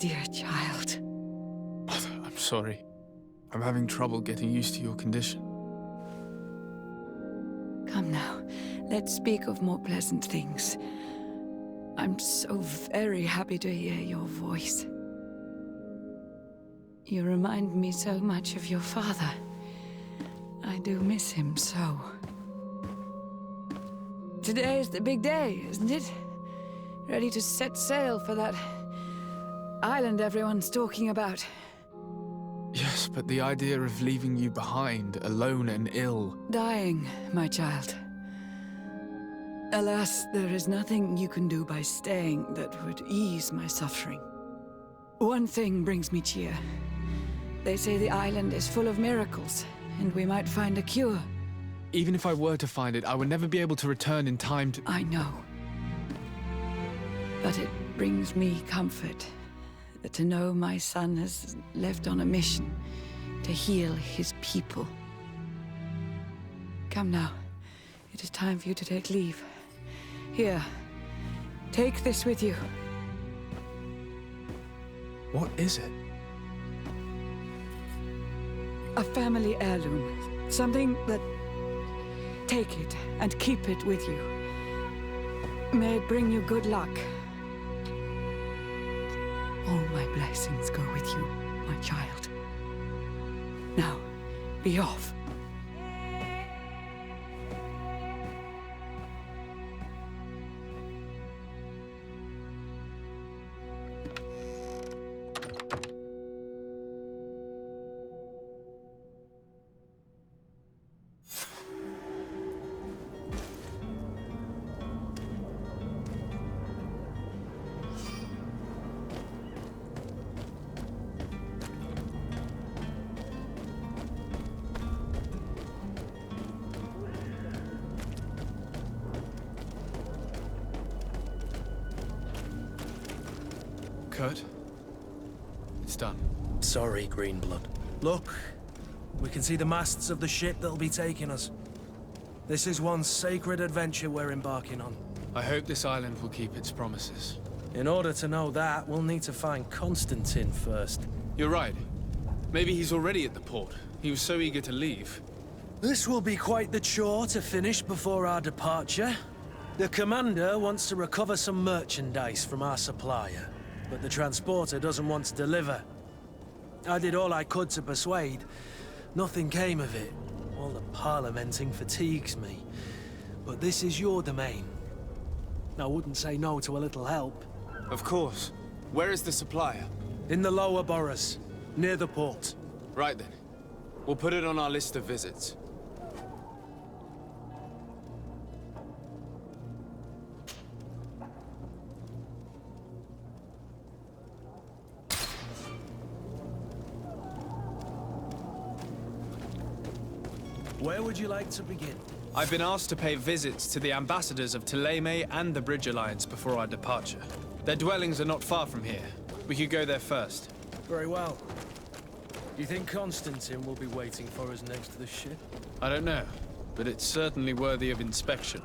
Dear child. Mother, I'm sorry. I'm having trouble getting used to your condition. Come now, let's speak of more pleasant things. I'm so very happy to hear your voice. You remind me so much of your father. I do miss him so. Today is the big day, isn't it? Ready to set sail for that island everyone's talking about. Yes, but the idea of leaving you behind, alone and ill... Dying, my child. Alas, there is nothing you can do by staying that would ease my suffering. One thing brings me cheer. They say the island is full of miracles, and we might find a cure. Even if I were to find it, I would never be able to return in time to... I know. But it brings me comfort to know my son has left on a mission to heal his people. Come now. It is time for you to take leave. Here, take this with you. What is it? A family heirloom. Something that... Take it and keep it with you. May it bring you good luck. All my blessings go with you, my child. Now, be off. Kurt? It's done. Sorry, Greenblood. Look, we can see the masts of the ship that'll be taking us. This is one sacred adventure we're embarking on. I hope this island will keep its promises. In order to know that, we'll need to find Constantine first. You're right. Maybe he's already at the port. He was so eager to leave. This will be quite the chore to finish before our departure. The commander wants to recover some merchandise from our supplier, but the transporter doesn't want to deliver. I did all I could to persuade. Nothing came of it. All the parliamenting fatigues me. But this is your domain. I wouldn't say no to a little help. Of course. Where is the supplier? In the lower boroughs, near the port. Right then. We'll put it on our list of visits. Where would you like to begin? I've been asked to pay visits to the ambassadors of Thélème and the Bridge Alliance before our departure. Their dwellings are not far from here. We could go there first. Very well. Do you think Constantine will be waiting for us next to the ship? I don't know, but it's certainly worthy of inspection.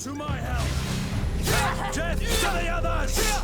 To my help! Death to the others!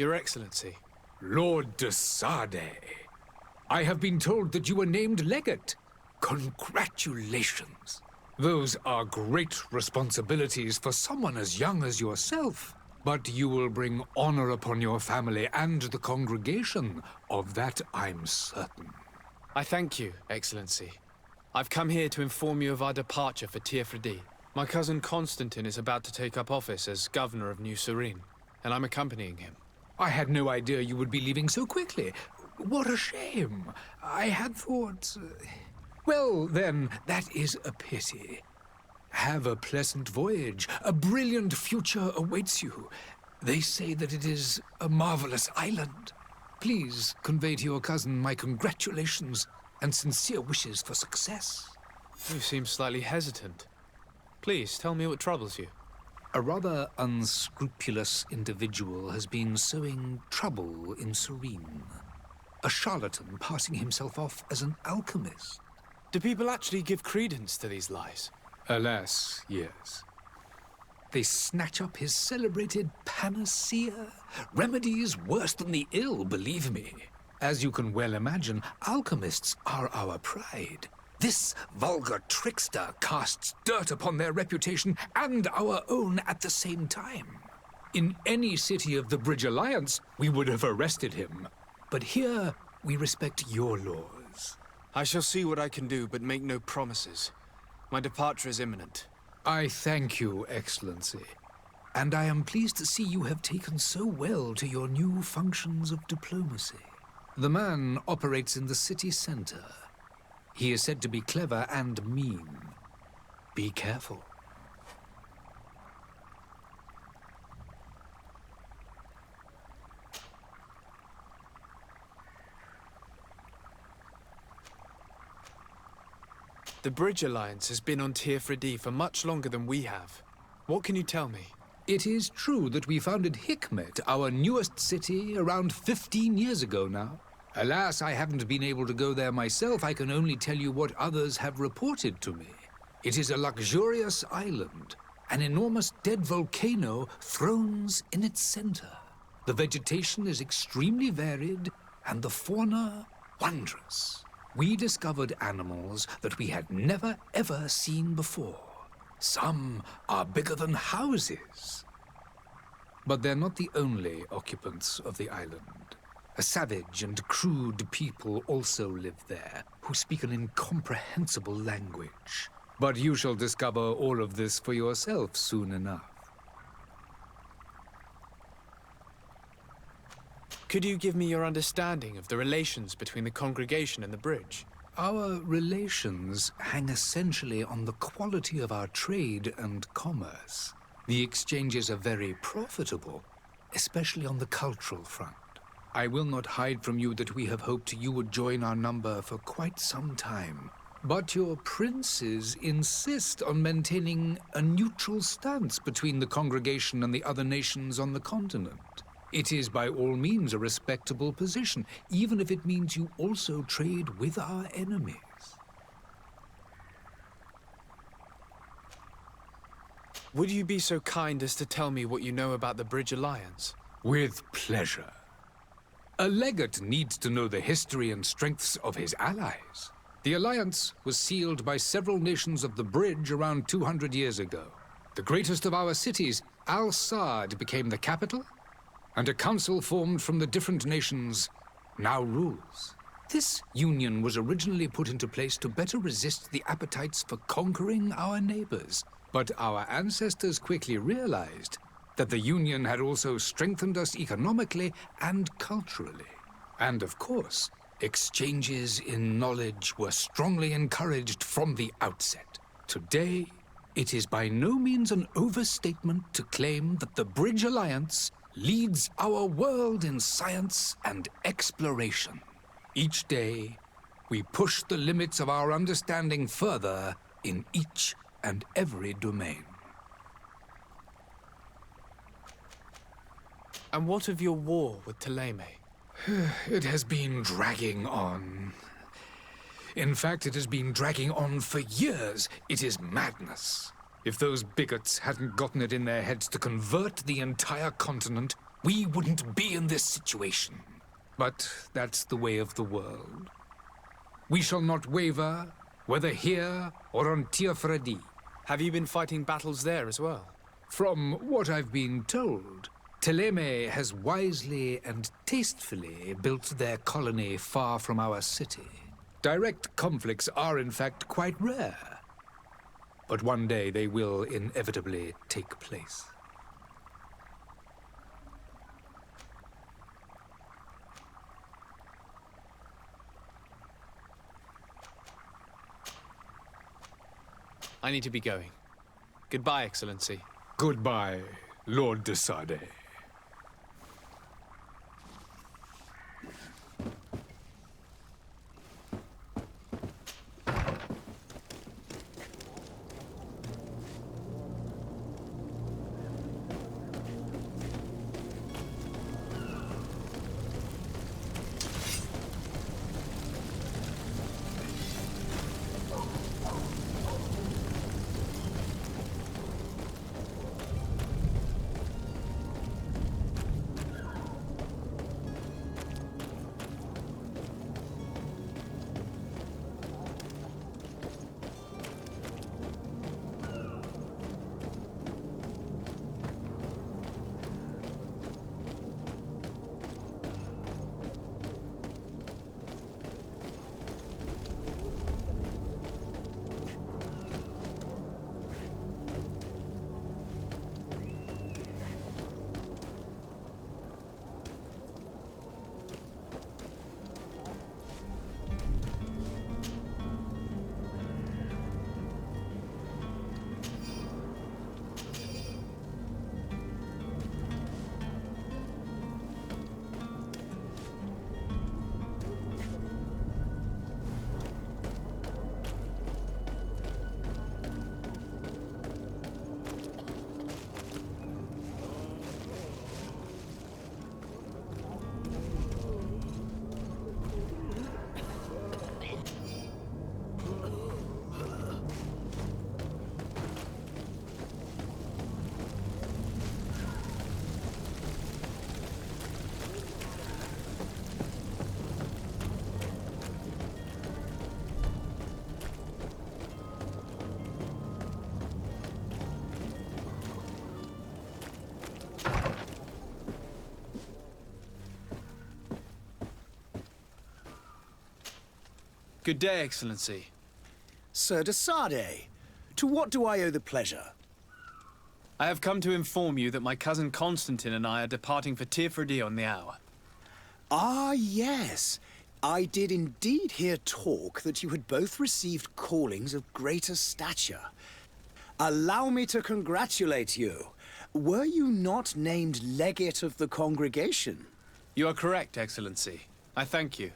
Your Excellency. Lord de Sade, I have been told that you were named legate. Congratulations. Those are great responsibilities for someone as young as yourself. But you will bring honor upon your family and the congregation. Of that I'm certain. I thank you, Excellency. I've come here to inform you of our departure for Tiefredi. My cousin Constantine is about to take up office as governor of New Serene, and I'm accompanying him. I had no idea you would be leaving so quickly. What a shame. I had thought... Well, then, that is a pity. Have a pleasant voyage. A brilliant future awaits you. They say that it is a marvelous island. Please convey to your cousin my congratulations and sincere wishes for success. You seem slightly hesitant. Please, tell me what troubles you. A rather unscrupulous individual has been sowing trouble in Serene. A charlatan passing himself off as an alchemist. Do people actually give credence to these lies? Alas, yes. They snatch up his celebrated panacea. Remedies worse than the ill, believe me. As you can well imagine, alchemists are our pride. This vulgar trickster casts dirt upon their reputation and our own at the same time. In any city of the Bridge Alliance, we would have arrested him. But here, we respect your laws. I shall see what I can do, but make no promises. My departure is imminent. I thank you, Excellency. And I am pleased to see you have taken so well to your new functions of diplomacy. The man operates in the city center. He is said to be clever and mean. Be careful. The Bridge Alliance has been on Tiefredi for much longer than we have. What can you tell me? It is true that we founded Hikmet, our newest city, around 15 years ago now. Alas, I haven't been able to go there myself. I can only tell you what others have reported to me. It is a luxurious island. An enormous dead volcano thrones in its center. The vegetation is extremely varied, and the fauna wondrous. We discovered animals that we had never ever seen before. Some are bigger than houses. But they're not the only occupants of the island. A savage and crude people also live there, who speak an incomprehensible language. But you shall discover all of this for yourself soon enough. Could you give me your understanding of the relations between the congregation and the bridge? Our relations hang essentially on the quality of our trade and commerce. The exchanges are very profitable, especially on the cultural front. I will not hide from you that we have hoped you would join our number for quite some time. But your princes insist on maintaining a neutral stance between the congregation and the other nations on the continent. It is by all means a respectable position, even if it means you also trade with our enemies. Would you be so kind as to tell me what you know about the Bridge Alliance? With pleasure. A legate needs to know the history and strengths of his allies. The alliance was sealed by several nations of the Bridge around 200 years ago. The greatest of our cities, Al-Saad, became the capital, and a council formed from the different nations now rules. This union was originally put into place to better resist the appetites for conquering our neighbors. But our ancestors quickly realized that the union had also strengthened us economically and culturally. And of course, exchanges in knowledge were strongly encouraged from the outset. Today, it is by no means an overstatement to claim that the Bridge Alliance leads our world in science and exploration. Each day, we push the limits of our understanding further in each and every domain. And what of your war with Thélème? It has been dragging on. In fact, it has been dragging on for years. It is madness. If those bigots hadn't gotten it in their heads to convert the entire continent, we wouldn't be in this situation. But that's the way of the world. We shall not waver, whether here or on Tiafredi. Have you been fighting battles there as well? From what I've been told, Teleme has wisely and tastefully built their colony far from our city. Direct conflicts are, in fact, quite rare. But one day they will inevitably take place. I need to be going. Goodbye, Excellency. Goodbye, Lord de Sade. Good day, Excellency. Sir de Sade, to what do I owe the pleasure? I have come to inform you that my cousin Constantine and I are departing for Tiafredi on the hour. Ah, yes. I did indeed hear talk that you had both received callings of greater stature. Allow me to congratulate you. Were you not named legate of the congregation? You are correct, Excellency. I thank you.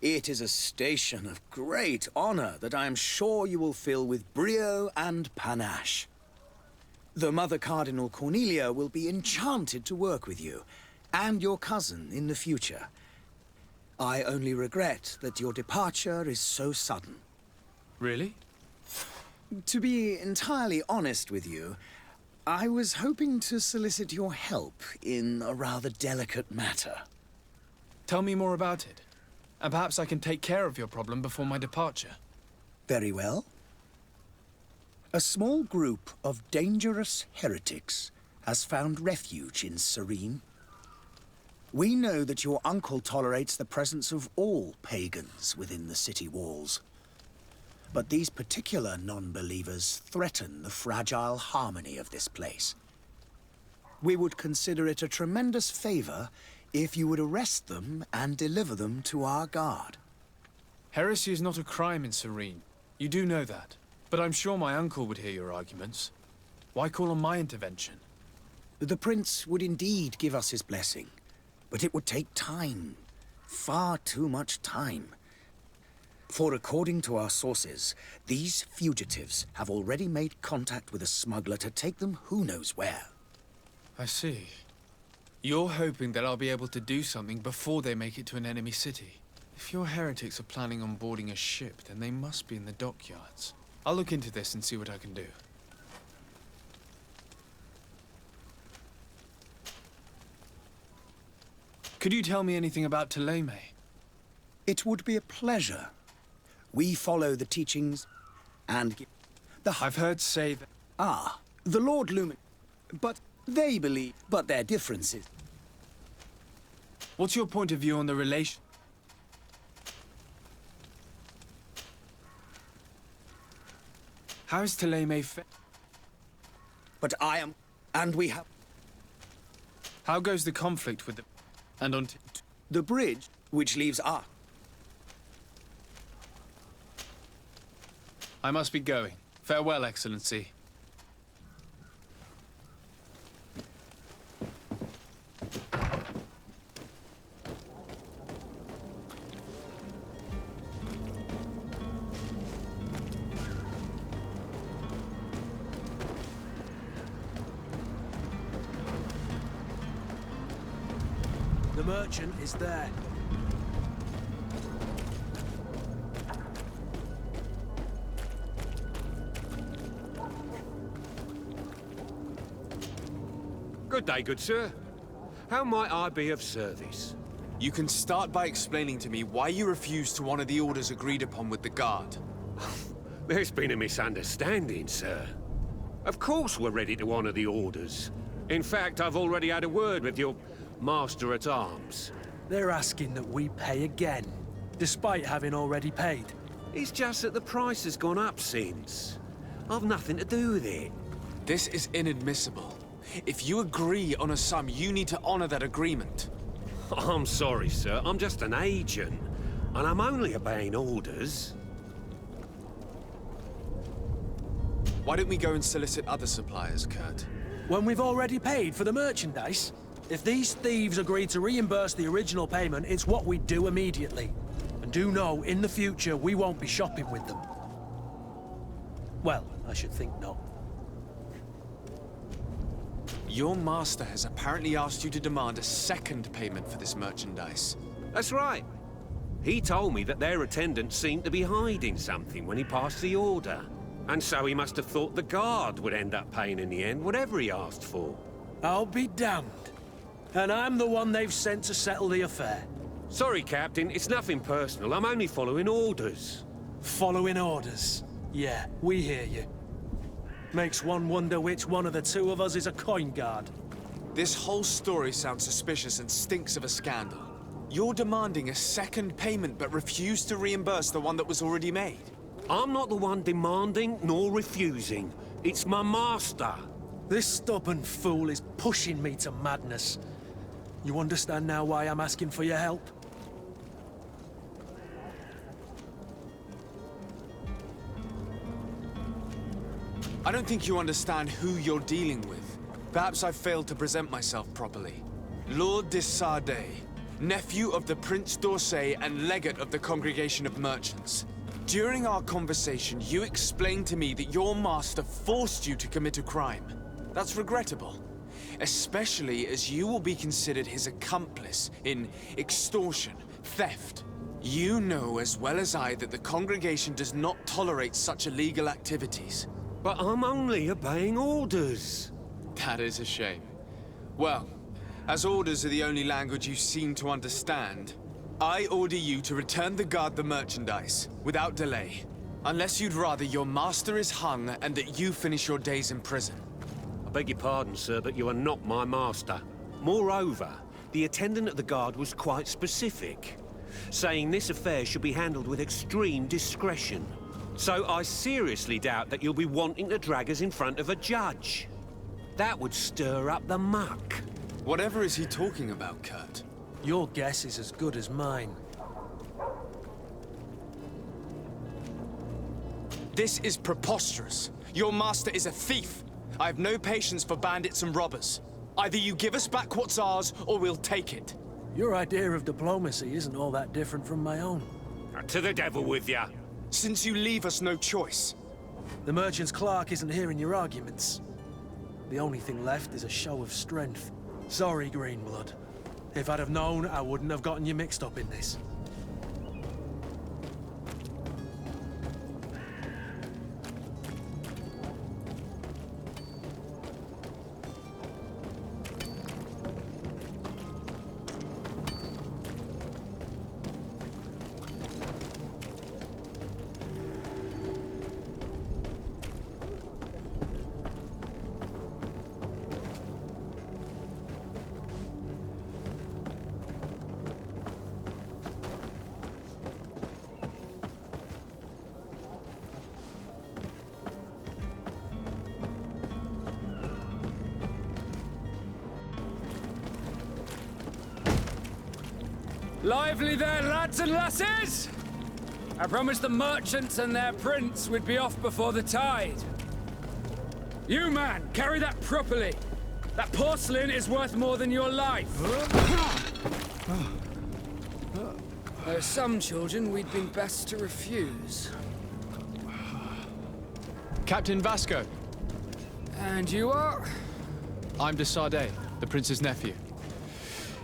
It is a station of great honor that I am sure you will fill with brio and panache. The Mother Cardinal Cornelia will be enchanted to work with you, and your cousin in the future. I only regret that your departure is so sudden. Really? To be entirely honest with you, I was hoping to solicit your help in a rather delicate matter. Tell me more about it. And perhaps I can take care of your problem before my departure. Very well. A small group of dangerous heretics has found refuge in Serene. We know that your uncle tolerates the presence of all pagans within the city walls. But these particular non-believers threaten the fragile harmony of this place. We would consider it a tremendous favor if you would arrest them and deliver them to our guard. Heresy is not a crime in Serene. You do know that. But I'm sure my uncle would hear your arguments. Why call on my intervention? The prince would indeed give us his blessing, but it would take time. Far too much time. For according to our sources, these fugitives have already made contact with a smuggler to take them who knows where. I see. You're hoping that I'll be able to do something before they make it to an enemy city. If your heretics are planning on boarding a ship, then they must be in the dockyards. I'll look into this and see what I can do. Could you tell me anything about Thélème? It would be a pleasure. We follow the teachings and I've heard say that... the Lord Lumen. But they believe, but their differences. What's your point of view on the relation? How is Thélème But I am, and we have How goes the conflict with the... And on... the bridge, which leaves us. I must be going. Farewell, Excellency. The merchant is there. Good day, good sir. How might I be of service? You can start by explaining to me why you refuse to honor the orders agreed upon with the Guard. There's been a misunderstanding, sir. Of course we're ready to honor the orders. In fact, I've already had a word with your Master-at-Arms. They're asking that we pay again, despite having already paid. It's just that the price has gone up since. I've nothing to do with it. This is inadmissible. If you agree on a sum, you need to honor that agreement. I'm sorry, sir. I'm just an agent. And I'm only obeying orders. Why don't we go and solicit other suppliers, Kurt? When we've already paid for the merchandise? If these thieves agree to reimburse the original payment, it's what we do immediately. And do know, in the future, we won't be shopping with them. Well, I should think not. Your master has apparently asked you to demand a second payment for this merchandise. That's right. He told me that their attendant seemed to be hiding something when he passed the order. And so he must have thought the Guard would end up paying in the end, whatever he asked for. I'll be damned. And I'm the one they've sent to settle the affair. Sorry, Captain, it's nothing personal. I'm only following orders. Following orders. Yeah, we hear you. Makes one wonder which one of the two of us is a coin guard. This whole story sounds suspicious and stinks of a scandal. You're demanding a second payment but refuse to reimburse the one that was already made. I'm not the one demanding nor refusing. It's my master. This stubborn fool is pushing me to madness. You understand now why I'm asking for your help? I don't think you understand who you're dealing with. Perhaps I failed to present myself properly. Lord de Sardet, nephew of the Prince d'Orsay and legate of the Congregation of Merchants. During our conversation, you explained to me that your master forced you to commit a crime. That's regrettable, especially as you will be considered his accomplice in extortion, theft. You know as well as I that the congregation does not tolerate such illegal activities. But I'm only obeying orders. That is a shame. Well, as orders are the only language you seem to understand, I order you to return the Guard the merchandise, without delay. Unless you'd rather your master is hung and that you finish your days in prison. I beg your pardon, sir, but you are not my master. Moreover, the attendant at the Guard was quite specific, saying this affair should be handled with extreme discretion. So I seriously doubt that you'll be wanting to drag us in front of a judge. That would stir up the muck. Whatever is he talking about, Kurt? Your guess is as good as mine. This is preposterous. Your master is a thief. I have no patience for bandits and robbers. Either you give us back what's ours, or we'll take it. Your idea of diplomacy isn't all that different from my own. To the devil with ya. Since you leave us no choice. The merchant's clerk isn't hearing your arguments. The only thing left is a show of strength. Sorry, Greenblood. If I'd have known, I wouldn't have gotten you mixed up in this. Lively there, lads and lasses! I promised the merchants and their prince we'd be off before the tide. You, man, carry that properly. That porcelain is worth more than your life. There are some children we'd been best to refuse. Captain Vasco. And you are? I'm de Sardet, the prince's nephew.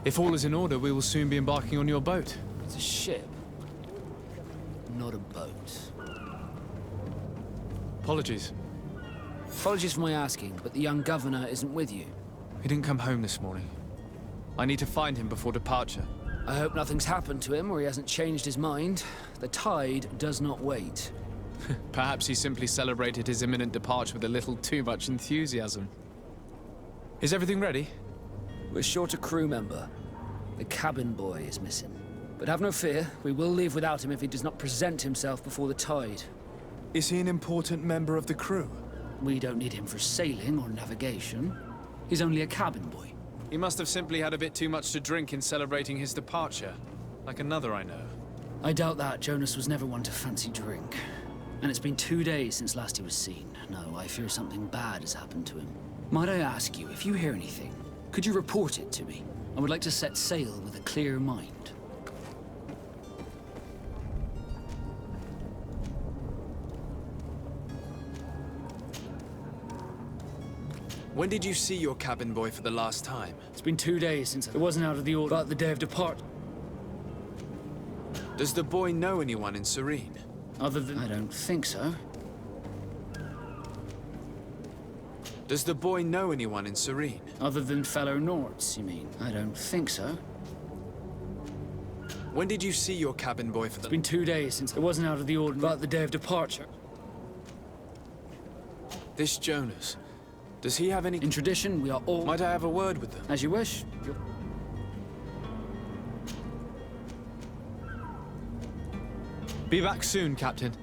If all is in order, we will soon be embarking on your boat. It's a ship, not a boat. Apologies. Apologies for my asking, but the young governor isn't with you. He didn't come home this morning. I need to find him before departure. I hope nothing's happened to him or he hasn't changed his mind. The tide does not wait. Perhaps he simply celebrated his imminent departure with a little too much enthusiasm. Is everything ready? We're short a crew member. The cabin boy is missing. But have no fear, we will leave without him if he does not present himself before the tide. Is he an important member of the crew? We don't need him for sailing or navigation. He's only a cabin boy. He must have simply had a bit too much to drink in celebrating his departure. Like another I know. I doubt that. Jonas was never one to fancy drink. And it's been 2 days since last he was seen. No, I fear something bad has happened to him. Might I ask you, if you hear anything, could you report it to me? I would like to set sail with a clear mind. When did you see your cabin boy for the last time? It's been 2 days since it wasn't out of the order, but the day of depart. Does the boy know anyone in Serene? Other than... I don't think so. Does the boy know anyone in Serene? Other than fellow Nords, you mean? I don't think so. When did you see your cabin boy for the... It's been 2 days since it wasn't out of the order, but the day of departure. This Jonas, does he have any... In tradition, we are all... Might I have a word with them? As you wish. Be back soon, Captain.